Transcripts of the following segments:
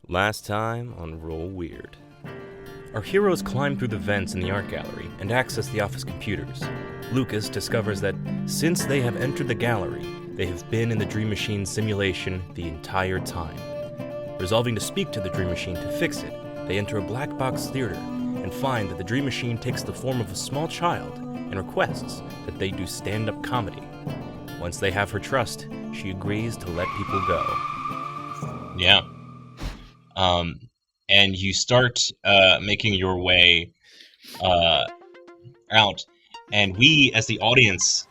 Last time on Roll Weird. Our heroes climb through the vents in the art gallery and access the office computers. Lucas discovers that since they have entered the gallery, they have been in the Dream Machine simulation the entire time. Resolving to speak to the Dream Machine to fix it, they enter a black box theater and find that the Dream Machine takes the form of a small child and requests that they do stand-up comedy. Once they have her trust, she agrees to let people go. Yeah. And you start making your way out, and we, as the audience,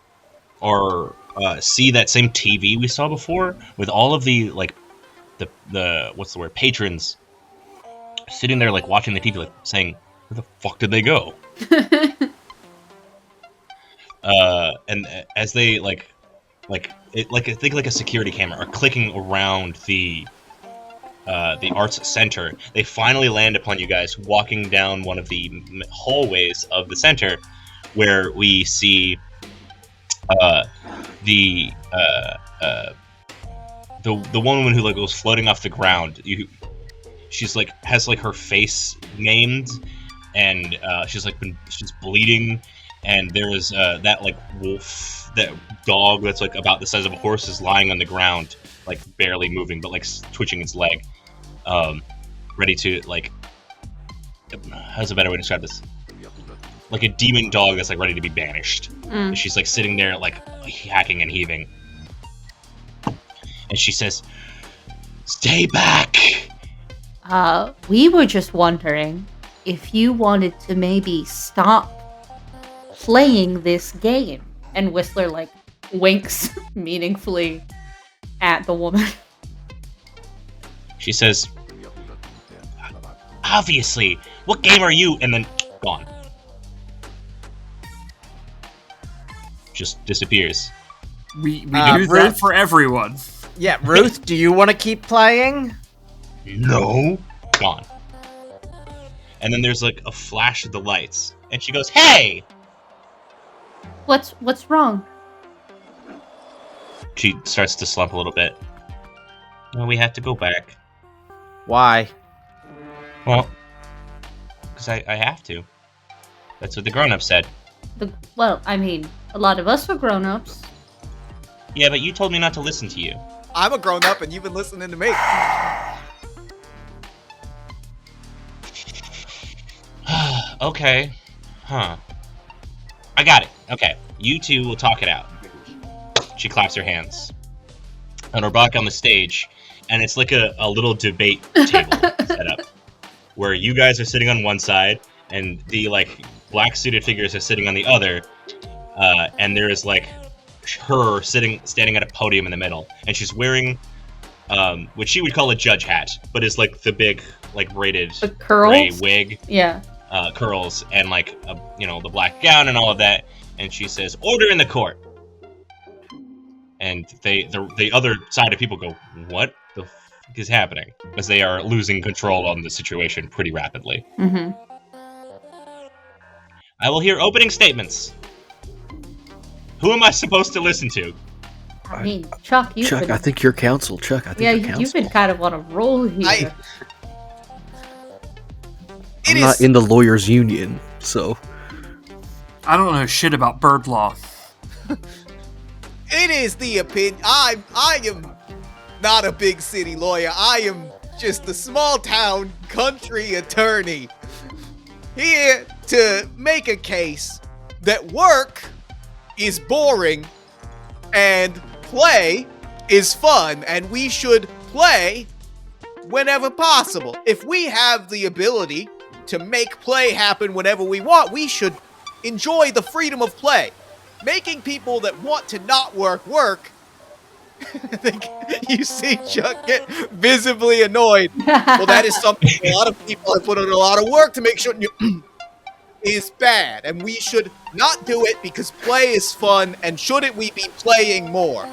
are see that same TV we saw before with all of the the what's the word, patrons sitting there like watching the TV, like saying, "Where the fuck did they go?" And as they I think like a security camera are clicking around the arts center, they finally land upon you guys walking down one of the hallways of the center, where we see the one woman who like was floating off the ground. She's like has like her face maimed, and she's bleeding, and there is that like wolf, that dog that's like about the size of a horse is lying on the ground, like barely moving, but like twitching its leg. Ready to, like, how's a better way to describe this? Like a demon dog that's like ready to be banished. And she's like sitting there like hacking and heaving. And she says, "Stay back!" We were just wondering if you wanted to maybe stop playing this game. And Whistler like winks meaningfully at the woman. She says, "Obviously, what game are you?" And then gone. Just disappears. We do that for everyone. Yeah, Ruth, do you want to keep playing? No. Gone. And then there's like a flash of the lights, and she goes, "Hey!" What's wrong? She starts to slump a little bit. "Well, we have to go back." Why? Well, because I have to. That's what the grown-ups said. Well, I mean, a lot of us are grown-ups. Yeah, but you told me not to listen to you. I'm a grown-up and you've been listening to me. Okay. Huh. I got it. Okay. You two will talk it out. She claps her hands. And we're back on the stage, and it's like a little debate table set up, where you guys are sitting on one side, and the like black suited figures are sitting on the other, and there is like her standing at a podium in the middle, and she's wearing what she would call a judge hat, but is like the big like braided gray wig, curls, and like the black gown and all of that, and she says, "Order in the court." And the other side of people go, "What the f*** is happening?" Because they are losing control on the situation pretty rapidly. Mm-hmm. I will hear opening statements. Who am I supposed to listen to? I mean, Chuck, I think you're counsel. Chuck, I think you're counsel. You've been kind of on a roll here. I'm not in the lawyers' union, so... I don't know shit about bird law. It is the opinion. I am not a big city lawyer. I am just a small town country attorney here to make a case that work is boring and play is fun, and we should play whenever possible. If we have the ability to make play happen whenever we want, we should enjoy the freedom of play. Making people that want to not work. I think you see Chuck get visibly annoyed. Well, that is something a lot of people have put in a lot of work to make sure is bad, and we should not do it because play is fun, and shouldn't we be playing more?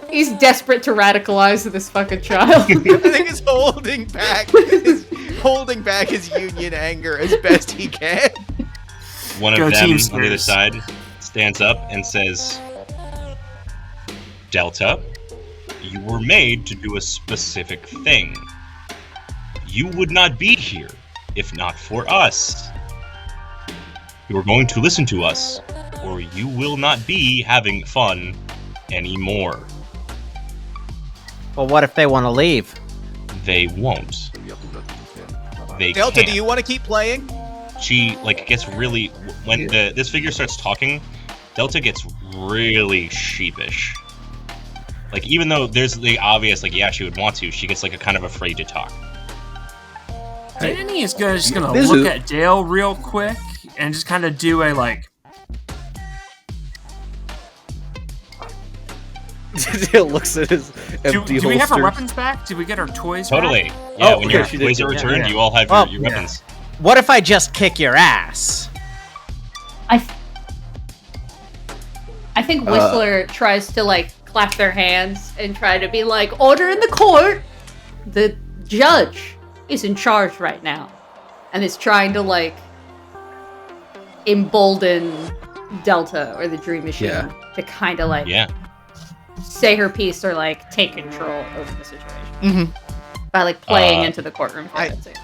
He's desperate to radicalize this fucking child. I think he's holding back his union anger as best he can. One of them on the other side stands up and says, "Delta, you were made to do a specific thing. you would not be here if not for us. You are going to listen to us, or you will not be having fun anymore. Well, what if they want to leave? They won't. They Delta, can't. do you want to keep playing? She gets really when this figure starts talking. Delta gets really sheepish. Like, even though there's the obvious, yeah, she would want to, she gets a kind of afraid to talk. Danny is just gonna look at Dale real quick and just kind of do a Dale looks at his empty do we have our holsters. weapons back? Did we get our toys Totally. back? Yeah, when your she toys did. are returned, Yeah. you all have your weapons. What if I just kick your ass? I think Whistler tries to clap their hands and try to be like, order in the court. The judge is in charge right now, and is trying to embolden Delta or the Dream Machine to kind of say her piece or take control over the situation by playing into the courtroom.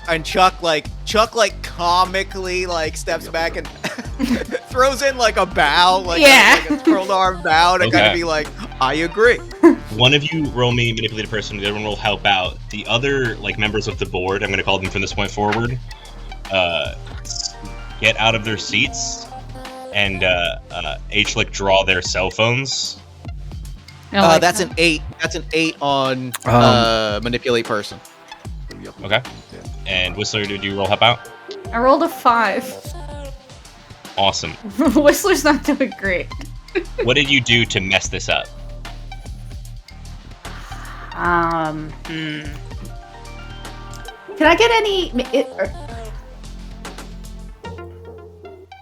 And Chuck comically steps back and throws in a bow, a twirled arm bow to kind of be like, I agree. One of you roll me manipulate a person, the other one will help out. The other members of the board, I'm going to call them from this point forward, get out of their seats and draw their cell phones. That's an 8. That's an 8 on manipulate person. Okay. And Whistler, did you roll help out? I rolled a 5. Awesome. Whistler's not doing great. What did you do to mess this up? Can I get any?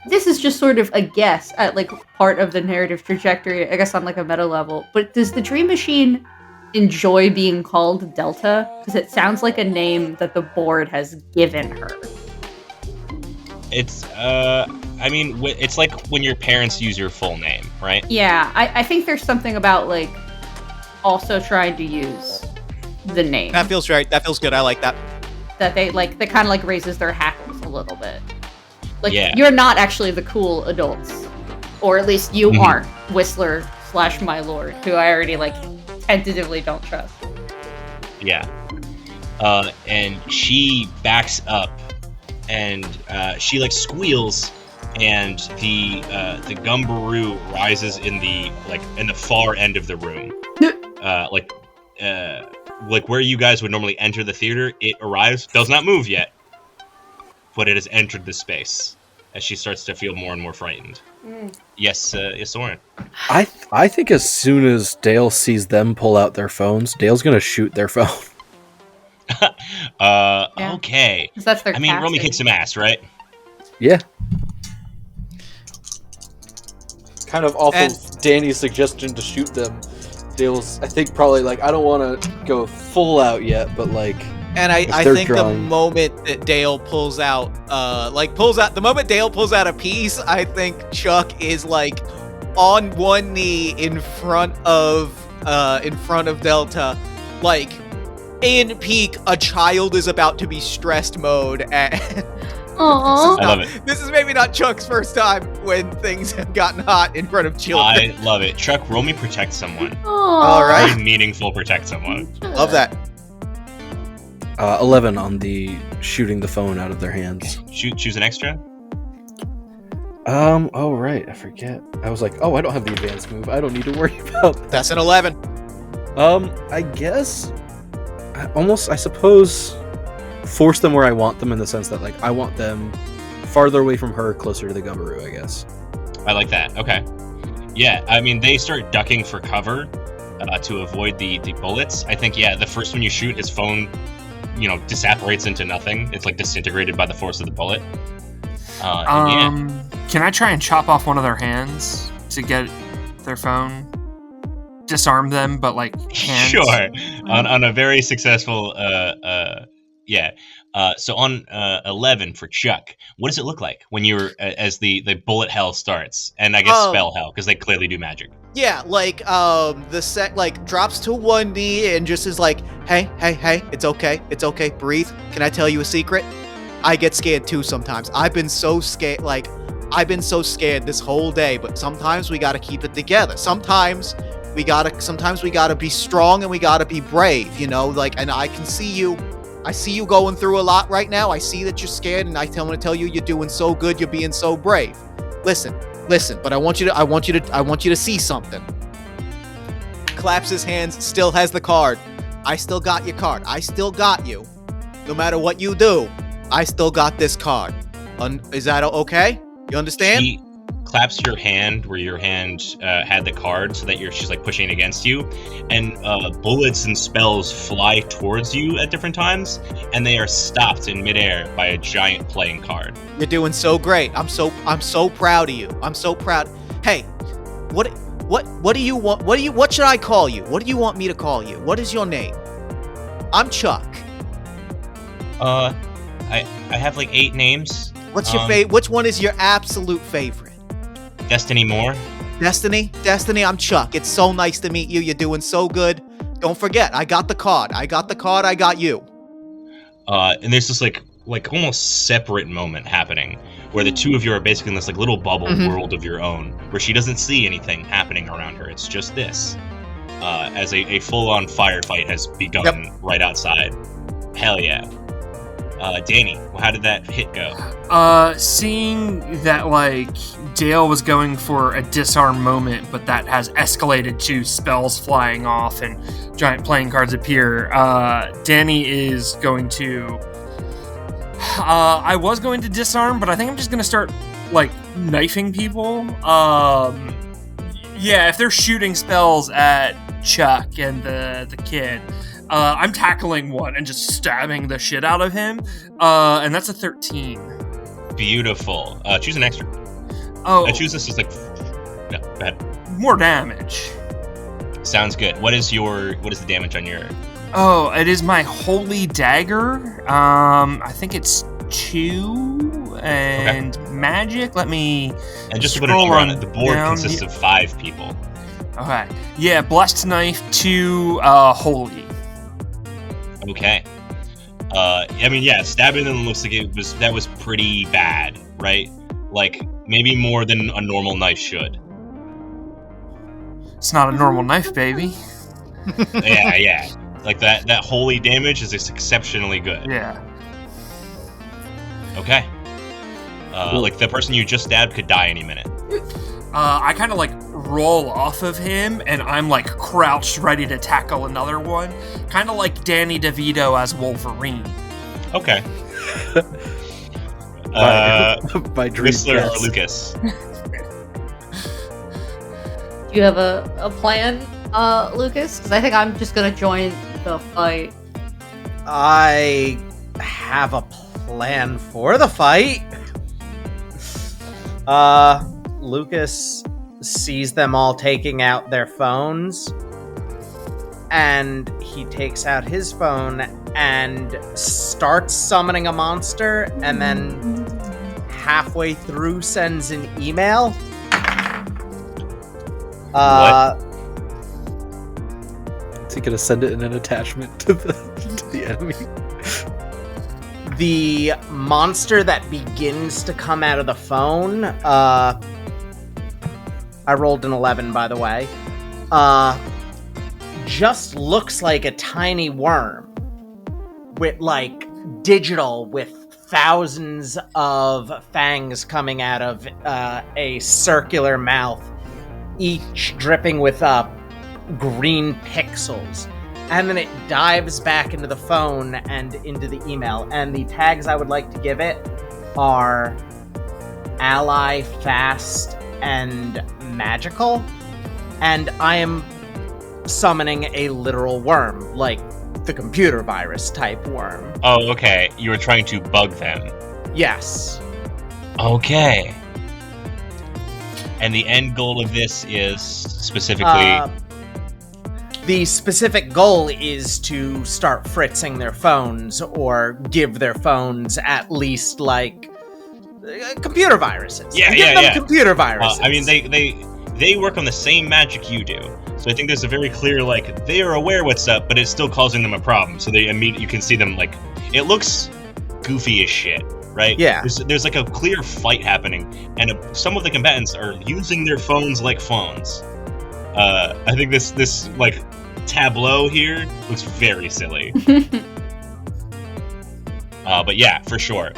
This is just sort of a guess at part of the narrative trajectory, I guess on a meta level. But does the Dream Machine enjoy being called Delta? Because it sounds like a name that the board has given her. It's it's like when your parents use your full name, right? Yeah, I think there's something about also trying to use the name. That feels right. That feels good. I like that. That they that kind of raises their hackles a little bit. Yeah. You're not actually the cool adults, or at least you aren't. Whistler / my lord, who I already tentatively don't trust. Yeah. And she backs up, and she squeals, and the gumbaroo rises in the far end of the room. Where you guys would normally enter the theater, it arrives, does not move yet, but it has entered the space as she starts to feel more and more frightened. Yes, Soren. I think as soon as Dale sees them pull out their phones, Dale's gonna shoot their phone. Okay. That's their Romy kicks some ass, right? Yeah. Kind of off of Danny's suggestion to shoot them. Dale's, I think, probably I don't want to go full out yet, but And I think the moment that Dale pulls out, the moment Dale pulls out a piece, I think Chuck is on one knee in front of Delta, in peak, a child is about to be stressed mode. And Aww. I love it. This is maybe not Chuck's first time when things have gotten hot in front of children. I love it. Chuck, roll me protect someone. All right. Very meaningful protect someone. Love that. 11 on the shooting the phone out of their hands. Choose an extra. Oh right, I forget. I was I don't have the advanced move. I don't need to worry about. That's an 11. I guess. I suppose. Force them where I want them in the sense that I want them farther away from her, closer to the gumbaroo, I guess. I like that. Okay. Yeah, they start ducking for cover to avoid the bullets. I think, the first one you shoot, his phone, disapparates into nothing. It's disintegrated by the force of the bullet. Can I try and chop off one of their hands to get their phone? Disarm them, but hands? Sure. On a very successful Yeah. So on 11 for Chuck, what does it look like when you're as the bullet hell starts, and I guess spell hell because they clearly do magic. Yeah, like the set like drops to one knee and just is like, hey, it's okay, breathe. Can I tell you a secret? I get scared too sometimes. I've been so scared this whole day, but sometimes we gotta keep it together. Sometimes we gotta be strong and we gotta be brave, you know, like, and I see you going through a lot right now. I see that you're scared, and I want to tell you you're doing so good, you're being so brave. Listen, but I want you to see something. Claps his hands, still has the card. I still got your card. I still got you. No matter what you do, I still got this card. Is that okay? You understand? She claps your hand where your hand had the card, so that she's like pushing against you, and bullets and spells fly towards you at different times, and they are stopped in midair by a giant playing card. You're doing so great. I'm so proud of you. I'm so proud. Hey, what do you want? What should I call you? What do you want me to call you? What is your name? I'm Chuck. I have like 8 names. What's your favorite? Which one is your absolute favorite? Destiny Moore. Destiny, I'm Chuck. It's so nice to meet you. You're doing so good. Don't forget, I got the card. I got you. And there's this like almost separate moment happening where the two of you are basically in this like little bubble world of your own, where she doesn't see anything happening around her. It's just this. As a full-on firefight has begun right outside. Hell yeah. Danny, how did that hit go? Seeing that, like, Dale was going for a disarm moment, but that has escalated to spells flying off and giant playing cards appear, Danny is going to... I was going to disarm, but I think I'm just going to start, like, knifing people. Yeah, if they're shooting spells at Chuck and the kid... I'm tackling one and just stabbing the shit out of him, and that's a 13. Beautiful. Choose an extra. Oh. Choose this as like... No, go ahead. More damage. Sounds good. What is the damage on your... Oh, it is my Holy Dagger. I think it's 2, and magic, let me... And just to put a number on it, the board consists of 5 people. Okay. Yeah, Blessed Knife, 2, Holy. Okay. I mean, yeah, stabbing them looks like that was pretty bad, right? Like, maybe more than a normal knife should. It's not a normal knife, baby. Yeah. Like, that holy damage is exceptionally good. Yeah. Okay. Like, the person you just stabbed could die any minute. I kind of, like, roll off of him, and I'm, like, crouched, ready to tackle another one. Kind of like Danny DeVito as Wolverine. Okay. By dream, Whistler or Lucas? Do you have a plan, Lucas? Because I think I'm just going to join the fight. I have a plan for the fight. Lucas sees them all taking out their phones, and he takes out his phone and starts summoning a monster, and then halfway through sends an email. What? Is he gonna send it in an attachment to the enemy? The monster that begins to come out of the phone, I rolled an 11, by the way, just looks like a tiny worm with, like, digital with thousands of fangs coming out of a circular mouth, each dripping with green pixels. And then it dives back into the phone and into the email. And the tags I would like to give it are ally, fast, and magical. And I am summoning a literal worm, like the computer virus type worm. Oh, okay. You were trying to bug them. Yes. Okay. And the end goal of this is specifically... the specific goal is to start fritzing their phones or give their phones at least like computer viruses. Yeah, Give yeah, them yeah. computer viruses. I mean, they work on the same magic you do. So I think there's a very clear, like, they are aware what's up, but it's still causing them a problem. So you can see them, like, it looks goofy as shit, right? Yeah. There's like a clear fight happening, and some of the combatants are using their phones like phones. I think this like tableau here looks very silly. But yeah, for sure.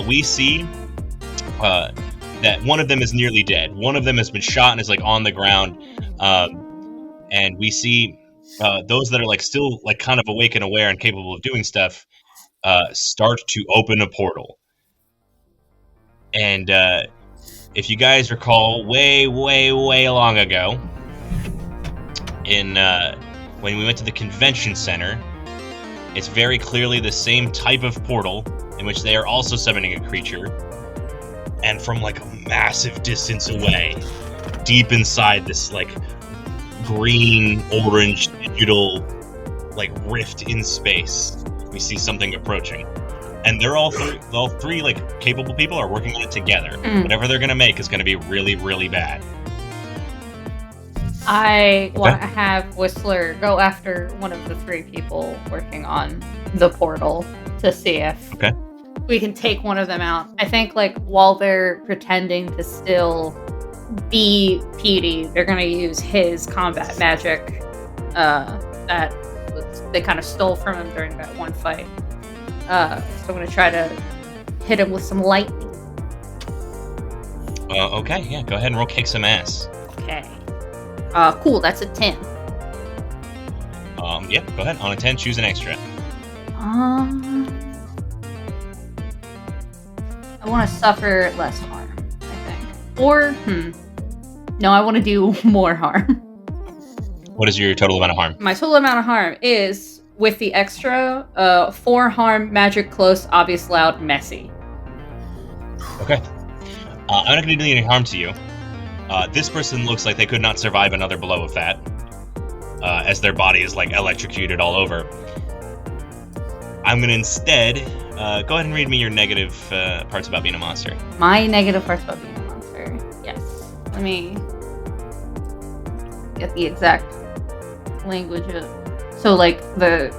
We see that one of them is nearly dead. One of them has been shot and is like on the ground. And we see those that are like still like kind of awake and aware and capable of doing stuff start to open a portal. And if you guys recall, way long ago, in when we went to the convention center, it's very clearly the same type of portal in which they are also summoning a creature, and from like a massive distance away, deep inside this like green, orange, digital like rift in space, we see something approaching. And they're all three like capable people are working on it together. Whatever they're gonna make is gonna be really, really bad. I want to have Whistler go after one of the three people working on the portal to see if we can take one of them out. I think like while they're pretending to still be Petey, they're going to use his combat magic that they kind of stole from him during that one fight. So I'm going to try to hit him with some lightning. Okay, yeah, go ahead and roll kick some ass. Okay. Cool, that's a 10. Yeah, go ahead. On a 10, choose an extra. I want to suffer less harm, I think. Or, no, I want to do more harm. What is your total amount of harm? My total amount of harm is, with the extra, 4 harm, magic, close, obvious, loud, messy. Okay. I'm not going to do any harm to you. This person looks like they could not survive another blow of that, as their body is like electrocuted all over. I'm going to instead go ahead and read me your negative parts about being a monster. My negative parts about being a monster. Yes. Let me get the exact language of. So, like, the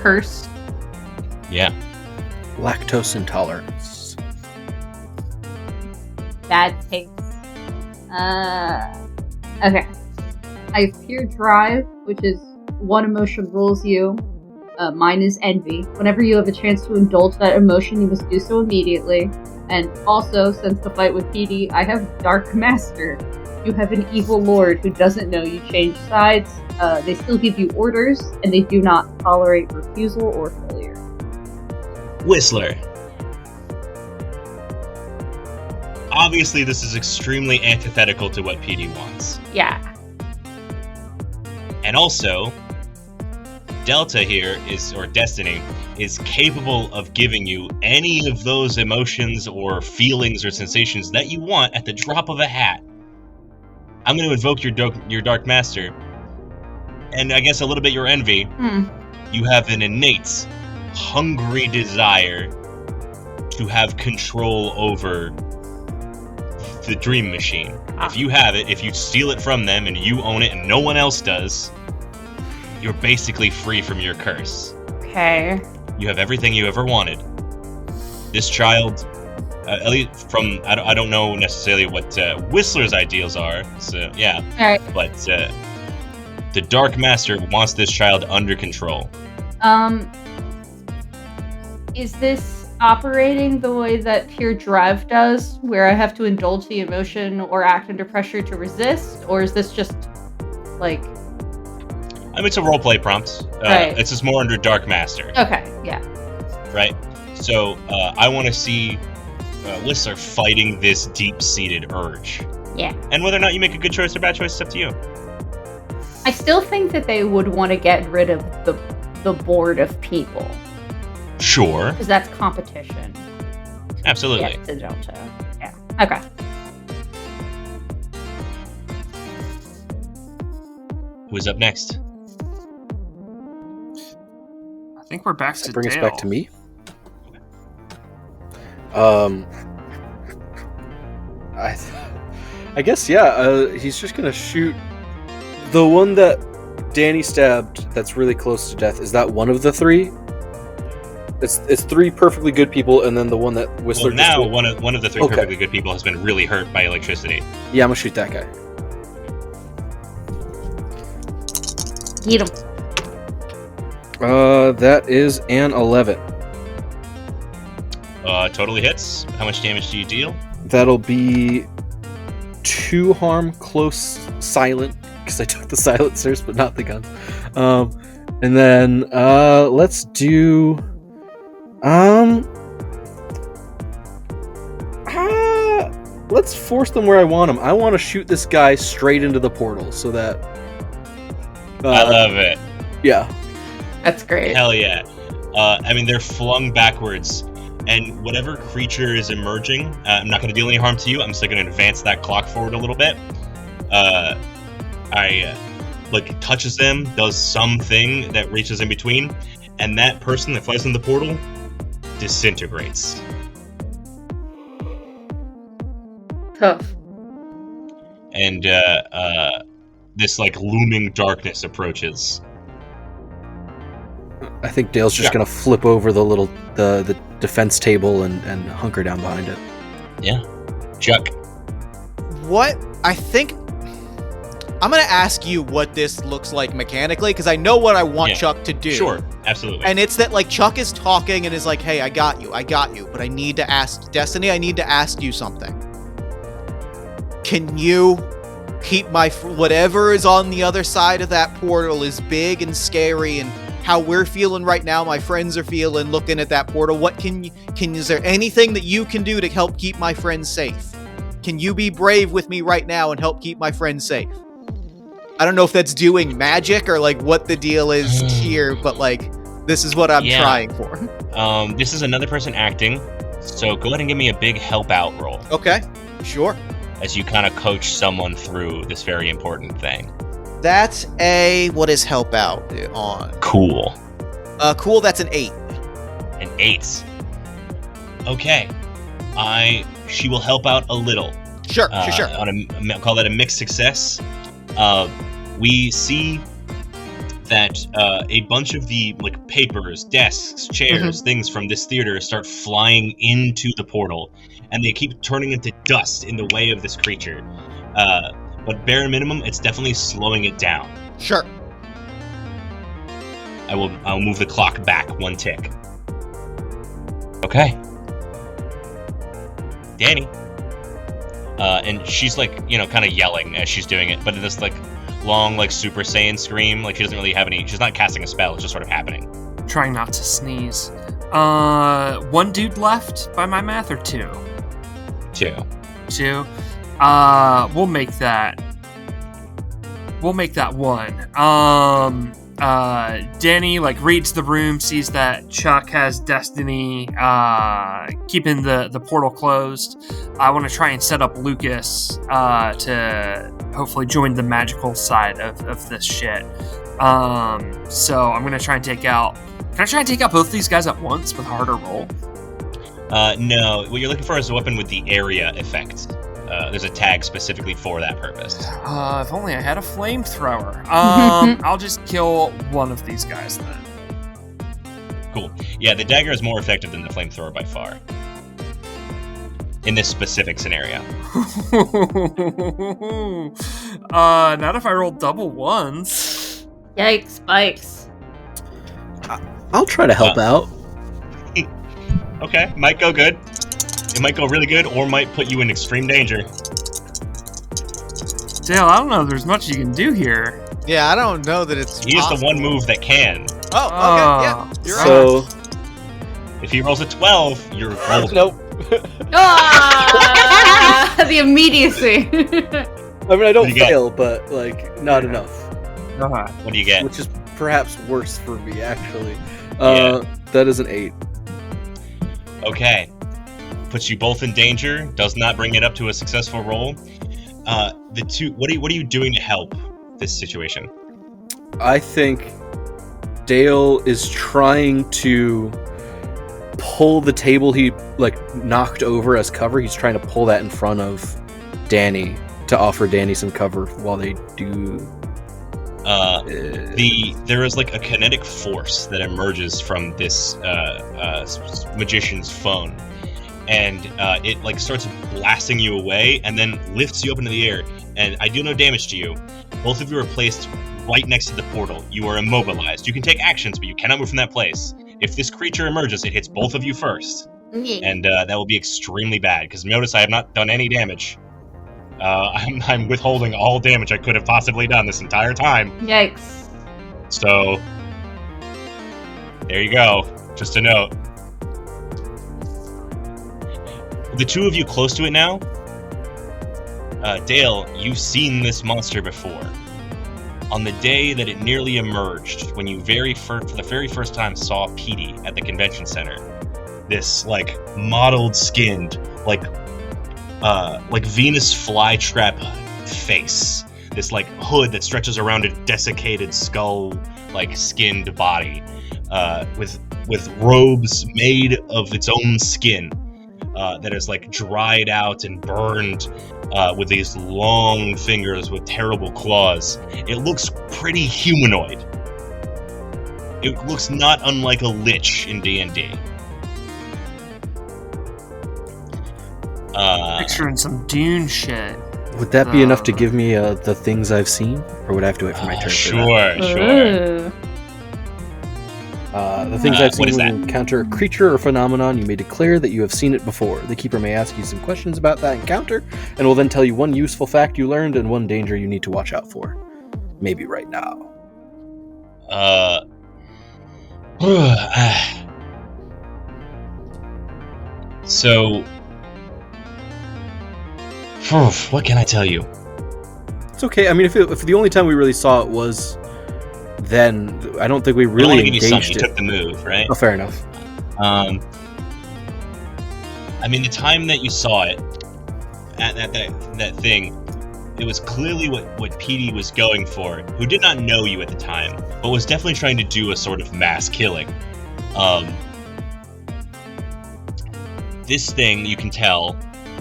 curse. Yeah. Lactose intolerance. Bad taste. Okay. I have pure drive, which is one emotion rules you. Mine is envy. Whenever you have a chance to indulge that emotion, you must do so immediately. And also, since the fight with Petey, I have Dark Master. You have an evil lord who doesn't know you change sides. They still give you orders, and they do not tolerate refusal or failure. Whistler. Obviously, this is extremely antithetical to what Petey wants. Yeah. And also, Delta here or Destiny, is capable of giving you any of those emotions or feelings or sensations that you want at the drop of a hat. I'm going to invoke your Dark Master, and I guess a little bit your envy. You have an innate, hungry desire to have control over the dream machine. If you have it, if you steal it from them and you own it and no one else does, you're basically free from your curse. Okay. You have everything you ever wanted. This child, at least from, I don't know necessarily what Whistler's ideals are, so yeah. Alright. But the Dark Master wants this child under control. Is this operating the way that pure drive does, where I have to indulge the emotion or act under pressure to resist, or is this just like? I mean, it's a roleplay prompt. Right. It's just more under Dark Master. Okay, yeah. Right. So I want to see Whistler fighting this deep-seated urge. Yeah. And whether or not you make a good choice or bad choice is up to you. I still think that they would want to get rid of the board of people. Sure. Because that's competition. Absolutely. To Delta. Yeah. Okay. Who's up next? think we're back to Bring us Dale. back to me. I guess he's just gonna shoot the one that Danny stabbed. That's really close to death. Is that one of the three? It's three perfectly good people, and then the one that Whistler. Well, now just one of the three perfectly good people has been really hurt by electricity. Yeah, I'm gonna shoot that guy. Eat him. That is an 11. Totally hits. How much damage do you deal? That'll be 2 harm, close, silent, because I took the silencers, but not the guns. And then let's do let's force them where I want them. I want to shoot this guy straight into the portal so that I love it. Yeah. That's great. Hell yeah. I mean, they're flung backwards, and whatever creature is emerging, I'm not going to deal any harm to you. I'm still going to advance that clock forward a little bit. Touches them, does something that reaches in between, and that person that flies in the portal disintegrates. Tough. And this looming darkness approaches. I think Dale's just gonna flip over the defense table and hunker down behind it. Yeah. Chuck. What? I think I'm going to ask you what this looks like mechanically, because I know what I want Chuck to do. Sure, absolutely. And it's that, Chuck is talking and is like, hey, I got you, but I need to ask Destiny, I need to ask you something. Can you keep whatever is on the other side of that portal is big and scary, and how we're feeling right now, my friends are feeling looking at that portal. What is there anything that you can do to help keep my friends safe? Can you be brave with me right now and help keep my friends safe? I don't know if that's doing magic or what the deal is here, but this is what I'm trying for. This is another person acting, so go ahead and give me a big help out roll. Okay, sure. As you kind of coach someone through this very important thing. That's what is help out on? Cool. Cool, that's an 8. An 8. Okay. She will help out a little. Sure. I'll call that a mixed success. We see that a bunch of the papers, desks, chairs, things from this theater start flying into the portal, and they keep turning into dust in the way of this creature. But bare minimum, it's definitely slowing it down. Sure. I'll move the clock back 1 tick. Okay. Danny. And she's kind of yelling as she's doing it, but in this long Super Saiyan scream, she doesn't really have she's not casting a spell, it's just sort of happening. Trying not to sneeze. 1 dude left by my math, or 2? 2. 2. We'll make that 1. Danny reads the room, sees that Chuck has Destiny keeping the portal closed. I want to try and set up Lucas to hopefully join the magical side of this shit. So I'm gonna try and take out. Can I try and take out both these guys at once with a harder roll? No. What you're looking for is a weapon with the area effect. There's a tag specifically for that purpose. If only I had a flamethrower. I'll just kill one of these guys then. Cool. Yeah, the dagger is more effective than the flamethrower by far. In this specific scenario. Not if I roll double ones. Yikes, spikes. I'll try to help out. Okay, might go good. It might go really good, or might put you in extreme danger. Dale, I don't know if there's much you can do here. Yeah, I don't know that it's He is the one move that can. Oh, okay, yeah, you're right. So, If he rolls a 12, you're golden. Nope. The immediacy. I mean, I don't What do you get? fail, but not enough, What do you get? which is perhaps worse for me actually. Yeah. That is an 8. Okay. Puts you both in danger. Does not bring it up to a successful roll. What are you doing to help this situation? I think Dale is trying to pull the table he knocked over as cover. He's trying to pull that in front of Danny to offer Danny some cover while they do. There is like a kinetic force that emerges from this magician's phone, and it like starts blasting you away and then lifts you up into the air, and I do no damage to you. Both of you are placed right next to the portal. You are immobilized. You can take actions, but you cannot move from that place. If this creature emerges, it hits both of you first, and that will be extremely bad, because notice I have not done any damage. I'm withholding all damage I could have possibly done this entire time. Yikes. So, there you go. Just a note. The two of you close to it now, Dale, you've seen this monster before. On the day that it nearly emerged, when you for the very first time saw Petey at the convention center, this like mottled skinned, like Venus flytrap face, this like hood that stretches around a desiccated skull, like skinned body, with robes made of its own skin, that is like dried out and burned, with these long fingers with terrible claws. It looks pretty humanoid. It looks not unlike a lich in D&D. Picturing some Dune shit. Would that be enough to give me the things I've seen, or would I have to wait for my turn? Sure. Ooh. The things I've what seen is when that? you encounter a creature or phenomenon, you may declare that you have seen it before. The keeper may ask you some questions about that encounter, and will then tell you one useful fact you learned and one danger you need to watch out for. Maybe right now. So, what can I tell you? It's okay. I mean, if the only time we really saw it was then, I don't think we really give you some. engaged You it. took the move, right? Oh, fair enough. I mean, the time that you saw it at that thing, it was clearly what Petey was going for, who did not know you at the time, but was definitely trying to do a sort of mass killing. This thing, you can tell,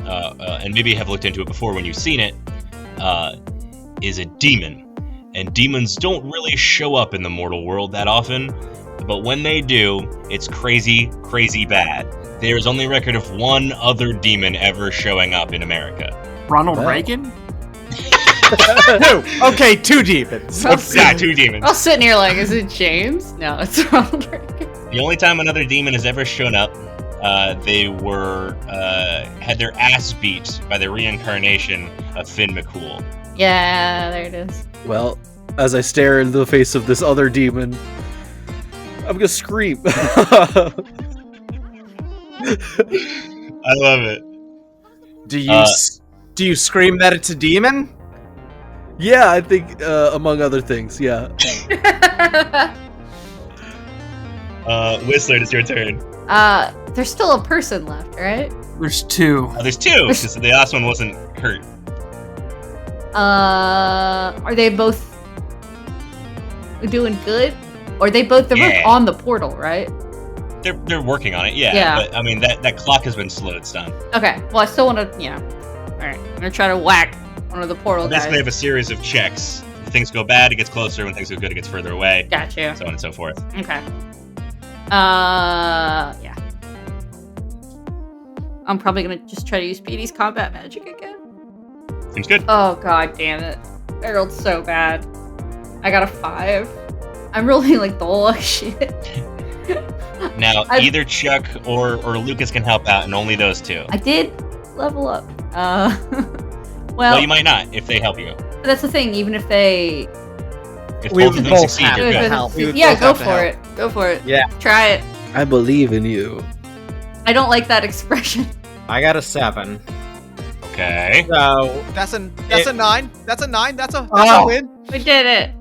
and maybe have looked into it before when you've seen it, is a demon. And demons don't really show up in the mortal world that often, but when they do, it's crazy, crazy bad. There is only a record of one other demon ever showing up in America. Ronald Reagan? Okay, 2 demons. Yeah, 2 demons. I was sitting here like, is it James? No, it's Ronald Reagan. The only time another demon has ever shown up, they had their ass beat by the reincarnation of Finn McCool. Yeah, there it is. Well, as I stare into the face of this other demon, I'm gonna scream. I love it. Do you scream that it's a demon? Yeah, I think, among other things, yeah. Whistler, it's your turn. There's still a person left, right? There's 2. Oh, there's 2, because the last one wasn't hurt. Are they both doing good? Or they're both on the portal, right? They're working on it, yeah. Yeah. But I mean, that clock has been slowed down. Okay, well I still want to, Alright, I'm gonna try to whack one of the portal guys. Basically, have a series of checks. If things go bad, it gets closer. When things go good, it gets further away. Gotcha. So on and so forth. Okay. Yeah. I'm probably gonna just try to use Petey's combat magic again. Seems good. Oh god damn it. I rolled so bad. I got a 5. I'm rolling like the whole shit. Now, either Chuck or Lucas can help out, and only those 2. I did level up. Well, you might not if they help you. But that's the thing, even if they... If We both of them both succeed, have you're to good. help. We would Yeah, both go have to for help. it. Go for it. Yeah. Try it. I believe in you. I don't like that expression. I got a 7. Okay. So That's a 9. That's a 9. That's a Oh. win. We did it.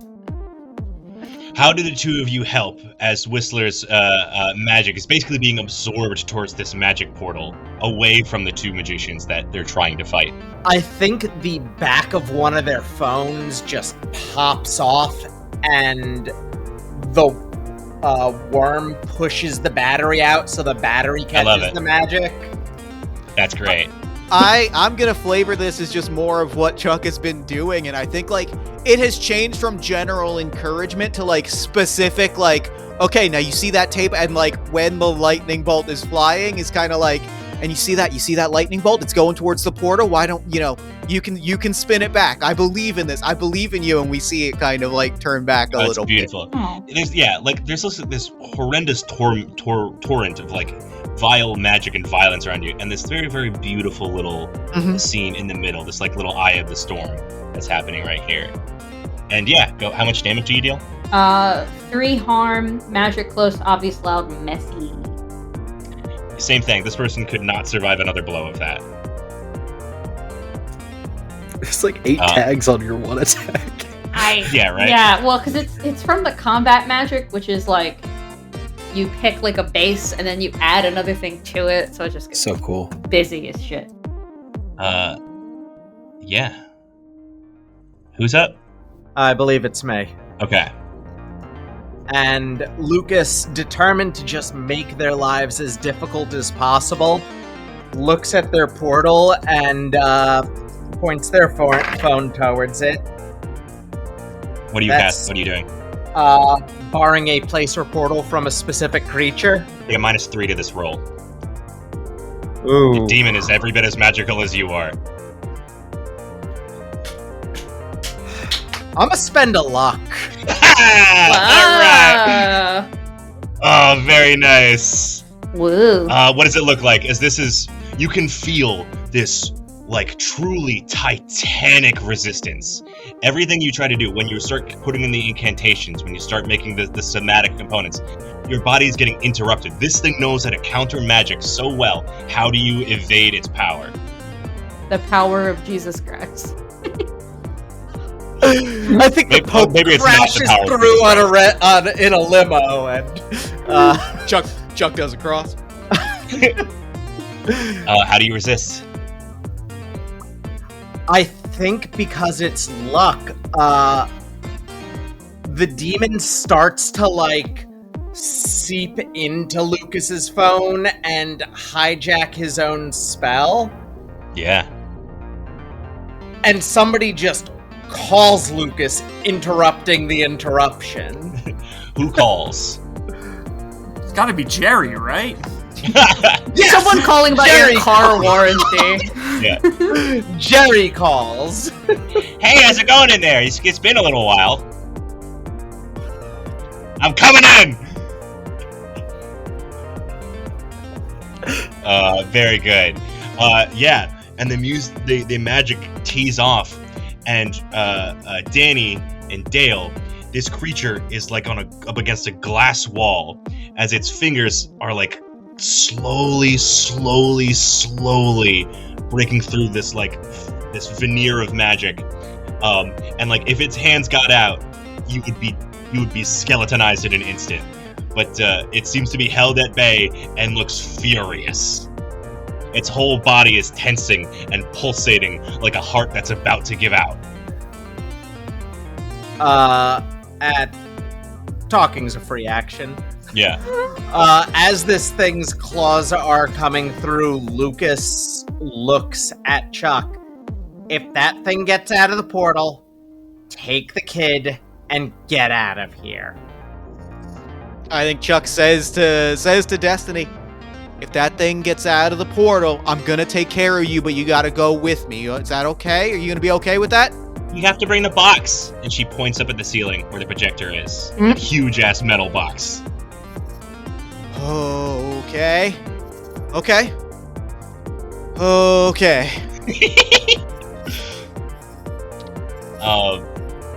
How do the 2 of you help as Whistler's magic is basically being absorbed towards this magic portal, away from the 2 magicians that they're trying to fight? I think the back of one of their phones just pops off, and the worm pushes the battery out so the battery I love catches it. the magic. That's great. I'm gonna flavor this as just more of what Chuck has been doing, and I think like it has changed from general encouragement to like specific like, okay, now you see that tape, and like when the lightning bolt is flying, is kind of like, and you see that lightning bolt, it's going towards the portal. Why don't you can spin it back? I believe in this. I believe in you, and we see it kind of like turn back a That's little beautiful. Oh. There's also this horrendous torrent of like vile magic and violence around you, and this very, very beautiful little scene in the middle, this like little eye of the storm that's happening right here. And yeah, go. How much damage do you deal? 3 harm, magic close, obvious, loud, messy. Same thing. This person could not survive another blow of that. It's like 8 tags on your one attack. Yeah, right? Yeah, well, because it's from the combat magic, which is like you pick like a base and then you add another thing to it, so it just gets So cool. busy as shit. Yeah. Who's up? I believe it's me. Okay. And Lucas, determined to just make their lives as difficult as possible, looks at their portal and points their phone towards it. What do you cast? What are you doing? Barring a place or portal from a specific creature. You get -3 to this roll. Ooh. The demon is every bit as magical as you are. I'm gonna spend a luck. Alright! Oh, very nice. Woo. What does it look like? You can feel this, like, truly titanic resistance. Everything you try to do, when you start putting in the incantations, when you start making the somatic components, your body's getting interrupted. This thing knows how to counter magic so well. How do you evade its power? The power of Jesus Christ. I think the Pope maybe it's not the crashes power of through in a limo, and Chuck does a cross. How do you resist? I think because it's luck, the demon starts to like seep into Lucas's phone and hijack his own spell, Yeah. and somebody just calls Lucas, interrupting the interruption. Who calls? It's gotta be Jerry, right? Yes! Someone calling about Jerry your car warranty. Yeah. Jerry calls. Hey, how's it going in there? It's been a little while. I'm coming in! Very good. Yeah, and the magic tees off, and Danny and Dale, this creature is like up against a glass wall, as its fingers are like slowly breaking through this veneer of magic, and like if its hands got out, you would be skeletonized in an instant, but it seems to be held at bay and looks furious. Its whole body is tensing and pulsating like a heart that's about to give out. Talking's a free action. Yeah. As this thing's claws are coming through, Lucas looks at Chuck. If that thing gets out of the portal, take the kid and get out of here. I think Chuck says to Destiny, if that thing gets out of the portal, I'm gonna take care of you, but you gotta go with me. Is that okay? Are you gonna be okay with that? You have to bring the box. And she points up at the ceiling where the projector is. A huge-ass metal box. Okay.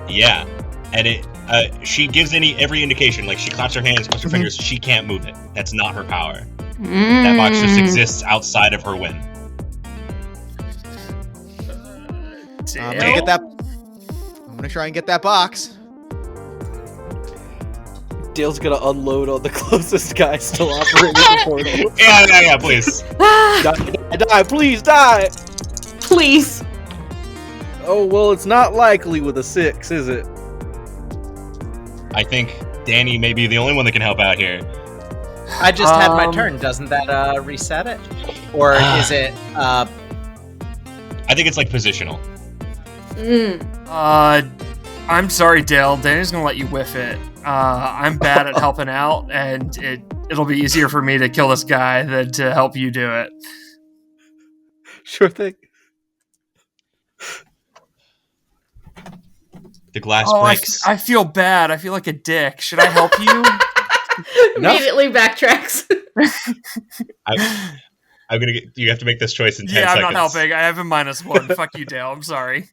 Yeah. And she gives every indication, like she claps her hands, claps her fingers, she can't move it. That's not her power. That box just exists outside of her whim. I'm gonna get that. I'm gonna try and get that box. Dale's gonna unload on the closest guy still operating the portal. Yeah, please. Die, please die! Please. Oh, well, it's not likely with a 6, is it? I think Danny may be the only one that can help out here. I just had my turn. Doesn't that reset it? Or is it... I think it's like positional. I'm sorry, Dale. Danny's gonna let you whiff it. I'm bad at helping out, and it'll be easier for me to kill this guy than to help you do it. Sure thing. The glass breaks. I feel bad. I feel like a dick. Should I help you? Immediately backtracks. I'm gonna get. You have to make this choice in 10 seconds. Yeah, I'm not helping. I have a -1. Fuck you, Dale. I'm sorry.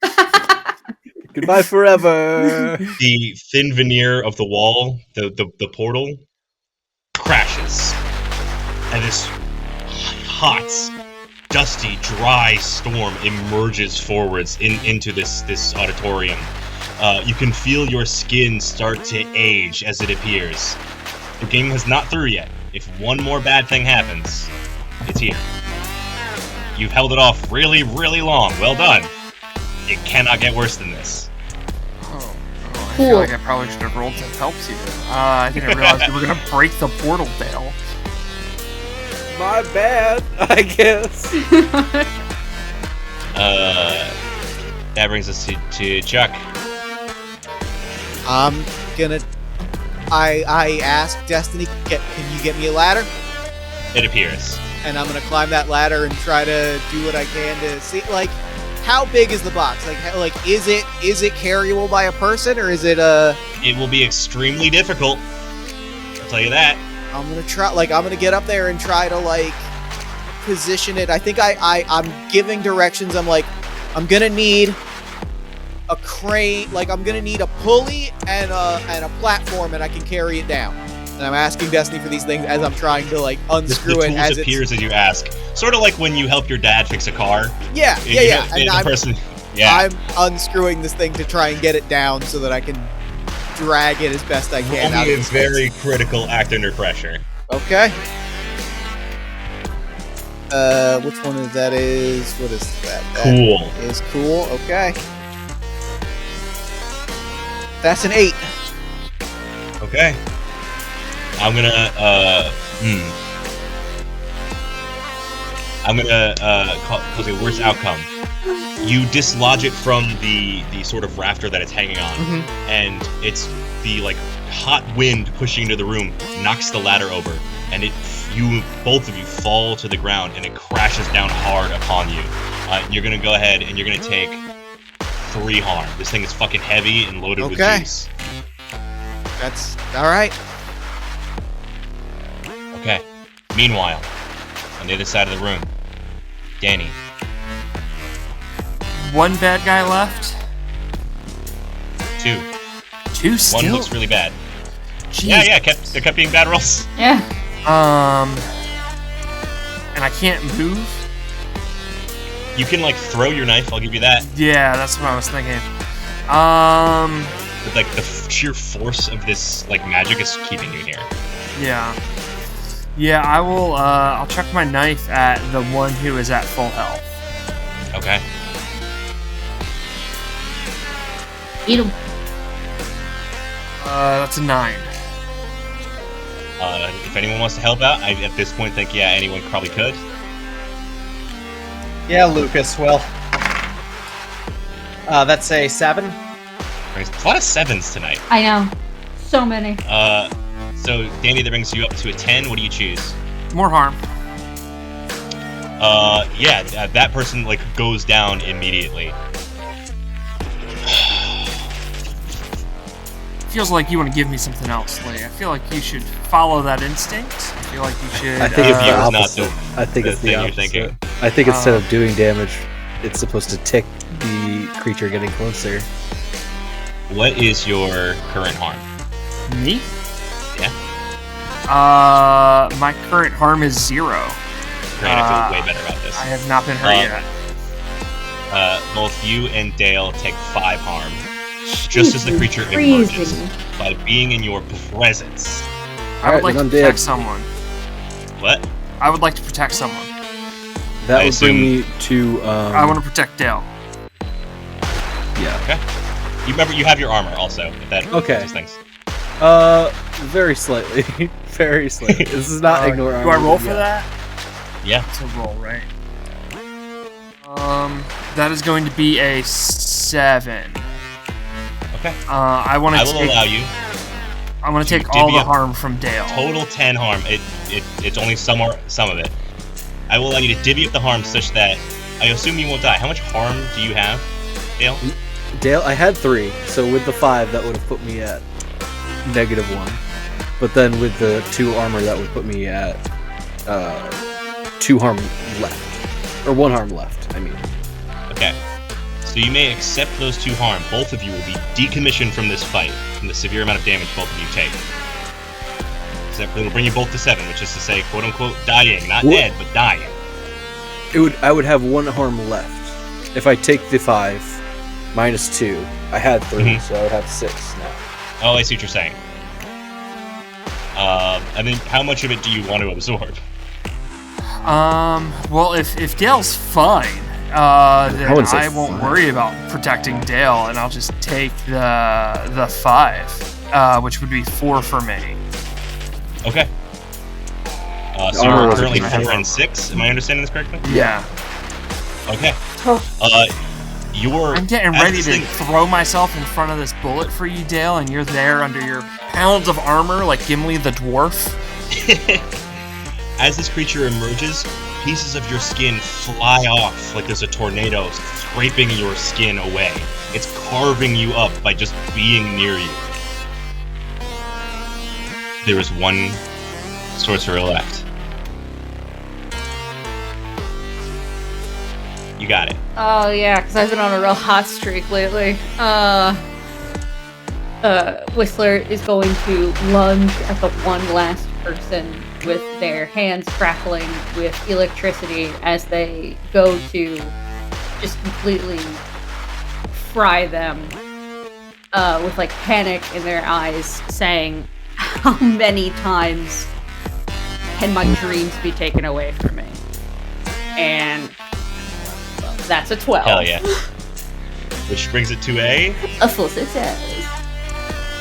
Goodbye forever. The thin veneer of the wall, the portal, crashes, and this hot, dusty, dry storm emerges forwards into this auditorium. You can feel your skin start to age as it appears. The game is not through yet. If one more bad thing happens, it's here. You've held it off really, really long. Well done. It cannot get worse than this. I feel like I probably should have rolled to help you. I didn't realize we were gonna break the portal, Dale. My bad, I guess. That brings us to Chuck. I'm gonna. I asked Destiny, can you get me a ladder? It appears. And I'm gonna climb that ladder and try to do what I can to see, like, how big is the box? Like is it carryable by a person, or is it a? It will be extremely difficult. I'll tell you that. I'm gonna try. I'm gonna get up there and try to position it. I think I'm giving directions. I'm like, I'm gonna need a crane. I'm gonna need a pulley and a platform, and I can carry it down. And I'm asking Destiny for these things as I'm trying to unscrew it. The tools appears as you ask. Sort of like when you help your dad fix a car. Yeah. And I'm I'm unscrewing this thing to try and get it down so that I can drag it as best I can. Only a very critical act under pressure. Okay. Which one is that? What is that? Cool. That is cool. Okay. That's an 8. Okay. I'm gonna cause a worse outcome. You dislodge it from the sort of rafter that it's hanging on, and it's the hot wind pushing into the room knocks the ladder over, and both of you fall to the ground, and it crashes down hard upon you. You're gonna go ahead and you're gonna take 3 harm. This thing is fucking heavy and loaded with juice. That's all right. Okay. Meanwhile, on the other side of the room, Danny. One bad guy left. 2. 2 still? One looks really bad. Jeez. Yeah. There kept being bad rolls. Yeah. And I can't move. You can throw your knife. I'll give you that. Yeah, that's what I was thinking. But the sheer force of this magic is keeping you here. Yeah. Yeah, I will, I'll chuck my knife at the one who is at full health. Okay. Eat him. That's a 9. If anyone wants to help out, I at this point think, anyone probably could. Yeah, Lucas will. That's a 7. There's a lot of 7s tonight. I know. So many. So, Danny, that brings you up to a 10. What do you choose? More harm. That person, goes down immediately. Feels like you want to give me something else, Lee. I feel like you should follow that instinct. I feel like you should... I think it's the not opposite. I think it's the thing you're opposite. thinking. I think instead of doing damage, it's supposed to tick the creature getting closer. What is your current harm? Me? Yeah. My current harm is 0. Great, I feel way better about this. I have not been hurt yet. Both you and Dale take 5 harm. Just as the creature emerges, by being in your presence. I would like to I'm protect dead. someone. What? I would like to protect someone. That I would bring me to. I want to protect Dale. Yeah. Okay. You remember, you have your armor also. If that Okay. changes things. Very slightly. Very slightly. This is not ignore Do I armor roll for yet. that? Yeah. It's a roll, right? That is going to be a 7. Okay. I want I to will take. allow you. I want to take divvy all the up harm from Dale. Total 10 harm. It's only some of it. I will allow you to divvy up the harm such that I assume you won't die. How much harm do you have, Dale? Dale, I had 3, so with the 5, that would have put me at -1. But then with the 2 armor, that would put me at 2 harm left. Or 1 harm left, I mean. Okay. So you may accept those 2 harm. Both of you will be decommissioned from this fight, from the severe amount of damage both of you take. Except it'll bring you both to 7, which is to say, quote-unquote, dying. Not What? dead, but dying. I would have 1 harm left. If I take the 5, -2, I had 3, so I would have 6 now. Oh, I see what you're saying. And then how much of it do you want to absorb? Well, if Dale's fine, then wouldn't say I won't fine. worry about protecting Dale, and I'll just take the 5, which would be 4 for me. Okay. So armor you're was currently a 4 and 6. Am I understanding this correctly? Yeah. Okay. You're. I'm getting as ready this to thing- throw myself in front of this bullet for you, Dale, and you're there under your pounds of armor like Gimli the dwarf. As this creature emerges, pieces of your skin fly off like there's a tornado scraping your skin away. It's carving you up by just being near you. There is 1 sorcerer left. You got it. Oh yeah, because I've been on a real hot streak lately. Whistler is going to lunge at the one last person with their hands crackling with electricity as they go to just completely fry them with like panic in their eyes, saying, "How many times can my dreams be taken away from me?" And well, that's a 12. Hell yeah. Which brings it to a. A full success.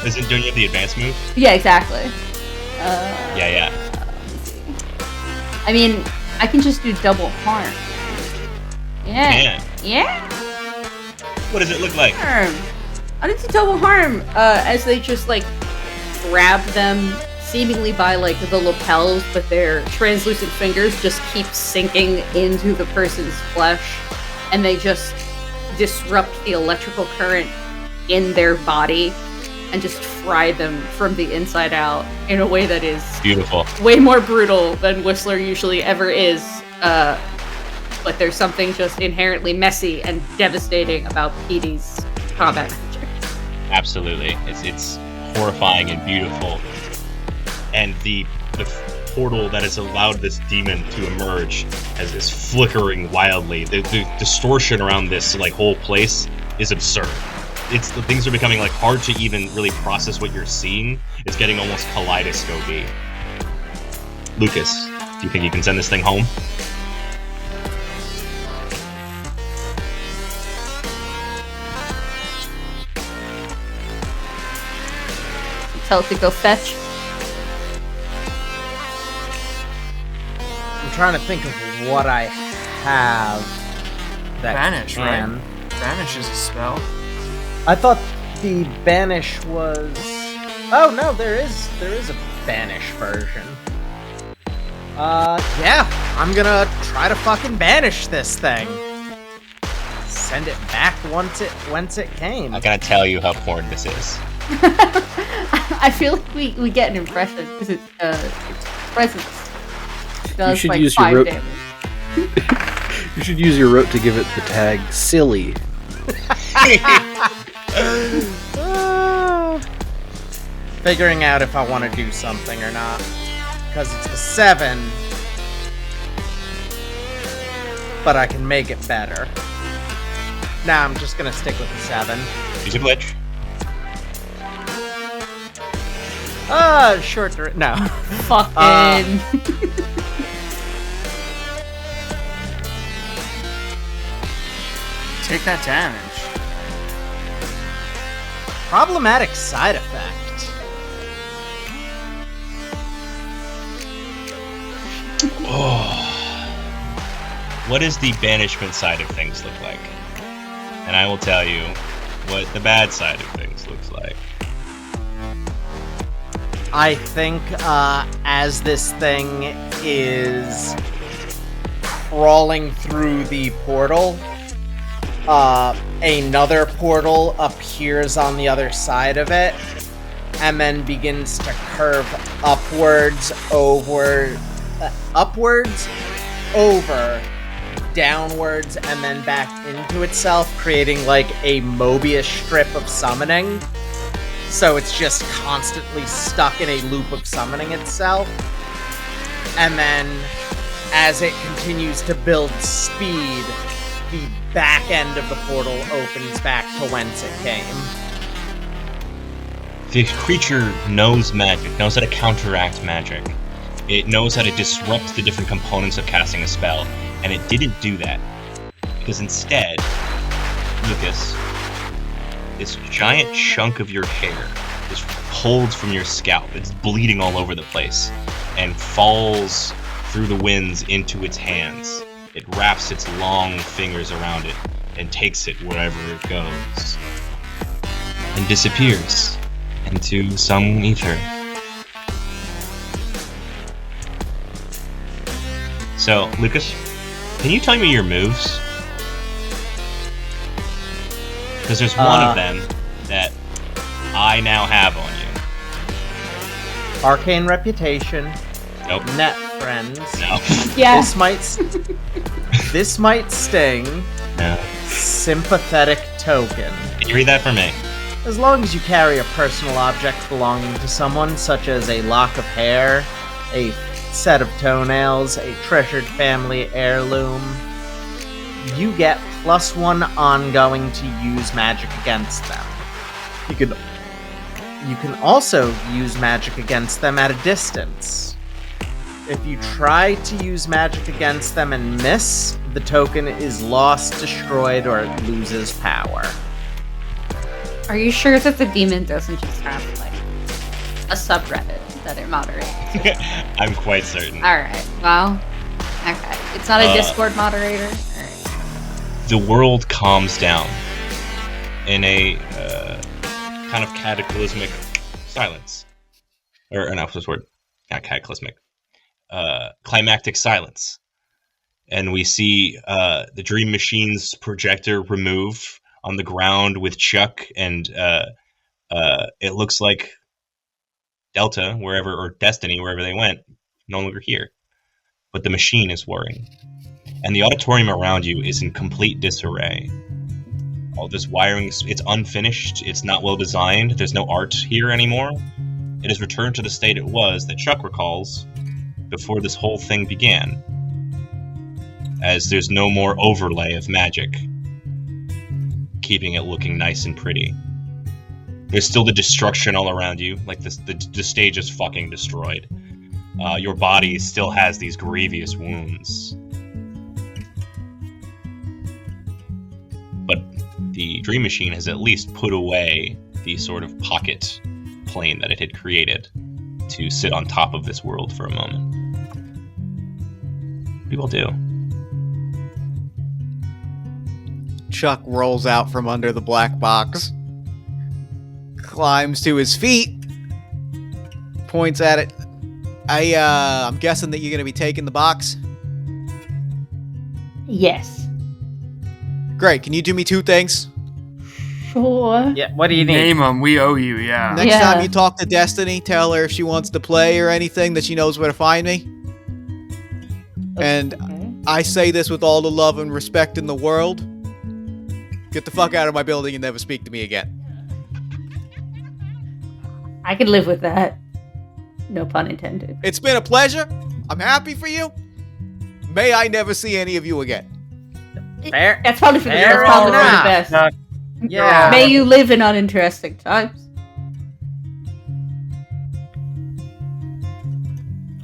Don't you have the advanced move? Yeah, exactly. Yeah. Let me see. I mean, I can just do double harm. Yeah. Yeah. What does it look like? Harm. I did do double harm as they just like grab them seemingly by like the lapels, but their translucent fingers just keep sinking into the person's flesh, and they just disrupt the electrical current in their body and just fry them from the inside out in a way that is Beautiful. way more brutal than Whistler usually ever is. But there's something just inherently messy and devastating about Petey's combat magic. Absolutely. It's horrifying and beautiful. And the portal that has allowed this demon to emerge is flickering wildly. The distortion around this like whole place is absurd. The things are becoming like hard to even really process what you're seeing. It's getting almost kaleidoscopy. Lucas, do you think you can send this thing home? Tell it to go fetch. I'm trying to think of what I have that Banish, can. right? Banish is a spell. I thought the banish was. Oh no, there is a banish version. Yeah, I'm gonna try to fucking banish this thing. Send it back whence it came. I'm gonna tell you how important this is. I feel like we get an impression because its presence does should like use your 5 rope. damage. You should use your rote to give it the tag silly. Figuring out if I want to do something or not. Because it's a 7. But I can make it better. Nah, I'm just gonna stick with the 7. Use a glitch. No. Fucking. Take that damage. Problematic side effect. What does the banishment side of things look like? And I will tell you what the bad side of things looks like. I think as this thing is crawling through the portal, another portal appears on the other side of it, and then begins to curve upwards, over, downwards, and then back into itself, creating like a Mobius strip of summoning. So it's just constantly stuck in a loop of summoning itself. And then, as it continues to build speed, the back end of the portal opens back to whence it came. The creature knows magic, knows how to counteract magic. It knows how to disrupt the different components of casting a spell, and it didn't do that. Because instead, Lucas, this giant chunk of your hair is pulled from your scalp. It's bleeding all over the place, and falls through the winds into its hands. It wraps its long fingers around it, and takes it wherever it goes. And disappears into some ether. So, Lucas, can you tell me your moves? Because there's one of them that I now have on you. Arcane Reputation. Nope. Net Friends. No. Yeah. This might sting. No. Sympathetic Token. Can you read that for me? As long as you carry a personal object belonging to someone, such as a lock of hair, a set of toenails, a treasured family heirloom, you get +1 ongoing to use magic against them. You can also use magic against them at a distance. If you try to use magic against them and miss, the token is lost, destroyed, or it loses power. Are you sure that the demon doesn't just have, like, a subreddit that it moderates? I'm quite certain. Alright, well, okay. It's not a Discord moderator? Alright. The world calms down in a kind of cataclysmic silence. Or, no, what's this word? Not cataclysmic. Climactic silence. And we see the Dream Machine's projector remove on the ground with Chuck, and it looks like Delta, wherever, or Destiny, wherever they went, no longer here. But the machine is whirring. And the auditorium around you is in complete disarray. All this wiring, it's unfinished, it's not well designed, there's no art here anymore. It has returned to the state it was that Chuck recalls before this whole thing began. As there's no more overlay of magic, keeping it looking nice and pretty. There's still the destruction all around you, like the stage is fucking destroyed. Your body still has these grievous wounds. But the Dream Machine has at least put away the sort of pocket plane that it had created to sit on top of this world for a moment. What do you all do? Chuck rolls out from under the black box, climbs to his feet, points at it. I'm guessing that you're going to be taking the box? Yes. Great, can you do me 2 things? Sure. Yeah, what do you need? Name them. We owe you. Yeah. Next Yeah. time you talk to Destiny, tell her if she wants to play or anything that she knows where to find me. And Okay. I say this with all the love and respect in the world. Get the fuck out of my building and never speak to me again. I could live with that. No pun intended. It's been a pleasure. I'm happy for you. May I never see any of you again. Fair. That's probably for the, Fair that's probably for the enough. best. Yeah. May you live in uninteresting times.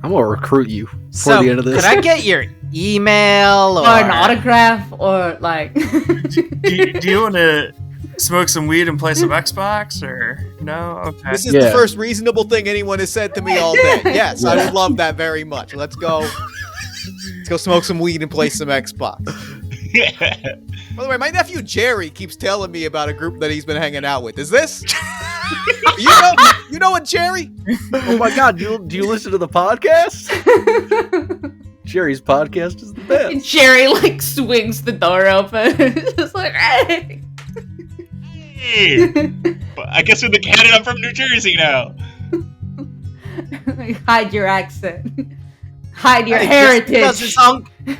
I'm gonna recruit you before So, the end of this. could I get your email Or an autograph, or like... do you want to smoke some weed and play some Xbox, or no? Okay. This is Yeah. the first reasonable thing anyone has said to me all day. Yes, I would love that very much. Let's go. Let's go smoke some weed and play some Xbox. By the way, my nephew Jerry keeps telling me about a group that he's been hanging out with. Is this? You know what, Jerry? Oh my god, do you listen to the podcast? Jerry's podcast is the best. Jerry like swings the door open. Just like, hey. Hey, I guess with the canon, I'm from New Jersey now. Hide your accent. Hide your heritage.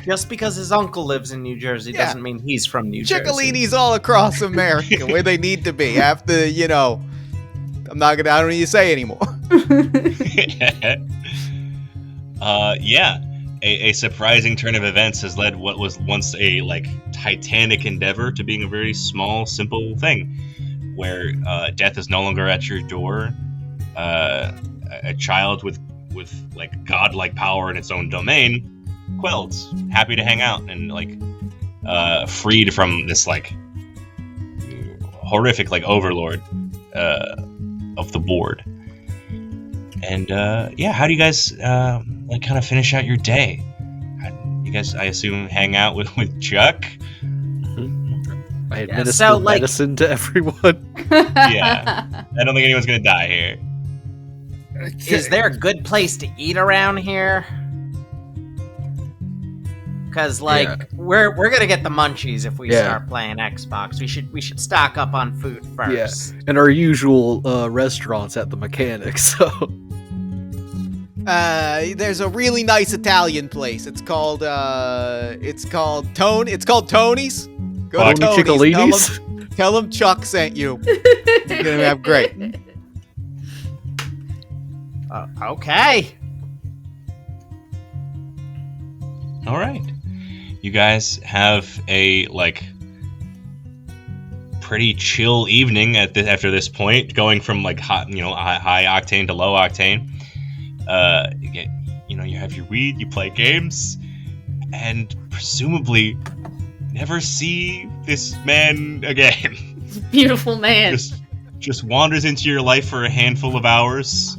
Just because his uncle lives in New Jersey doesn't mean he's from New Jersey. Chickalinis all across America, where they need to be. After, I don't need to say anymore. Yeah. A surprising turn of events has led what was once a titanic endeavor to being a very small, simple thing, where death is no longer at your door. A child with godlike power in its own domain, Quelds, happy to hang out and freed from this horrific overlord of the board. And how do you guys kind of finish out your day? You guys, I assume, hang out with Chuck? I administer medicine to everyone. Yeah. I don't think anyone's gonna die here. Is there a good place to eat around here? Because we're gonna get the munchies if we start playing Xbox. We should stock up on food first. Yeah, and our usual restaurants at the mechanics. So there's a really nice Italian place. It's called Tony's. Go to Tony's. Tell them Chuck sent you. You're gonna have great. Okay. All right. You guys have a pretty chill evening after this point, going from hot, high octane to low octane. You have your weed, you play games, and presumably never see this man again. Beautiful man. Just wanders into your life for a handful of hours.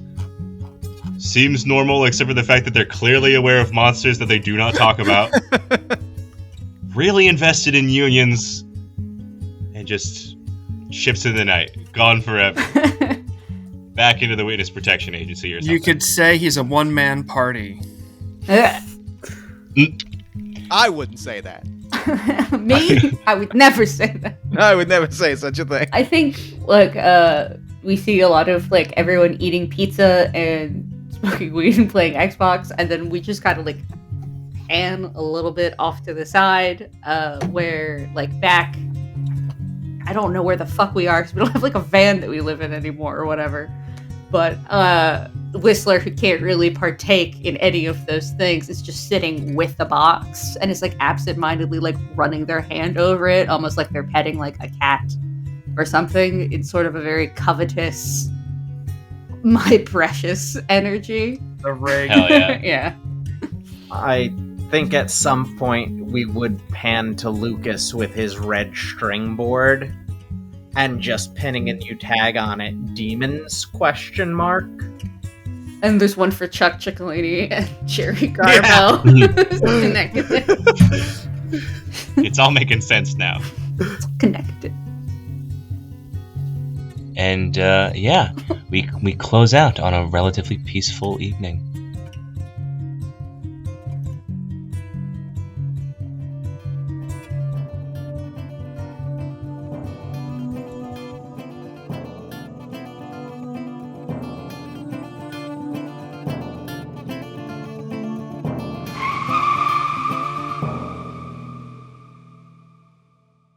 Seems normal, except for the fact that they're clearly aware of monsters that they do not talk about. Really invested in unions, and just ships in the night. Gone forever. Back into the Witness Protection Agency or something. You could say he's a one-man party. I wouldn't say that. Me? I would never say that. I would never say such a thing. I think, we see a lot of, everyone eating pizza and smoking weed and playing Xbox, and then we just kind of, pan a little bit off to the side, where, back... I don't know where the fuck we are, because we don't have, a van that we live in anymore or whatever. But, Whistler, who can't really partake in any of those things, is just sitting with the box, and is, absentmindedly, running their hand over it, almost like they're petting, a cat or something, in sort of a very covetous, my precious energy. The rig. Hell yeah. Yeah. I think at some point we would pan to Lucas with his red string board and just pinning a new tag on it, Demons, ? And there's one for Chuck Ciccolini and Jerry Garbo. Connected. It's all making sense now. It's connected. And we close out on a relatively peaceful evening.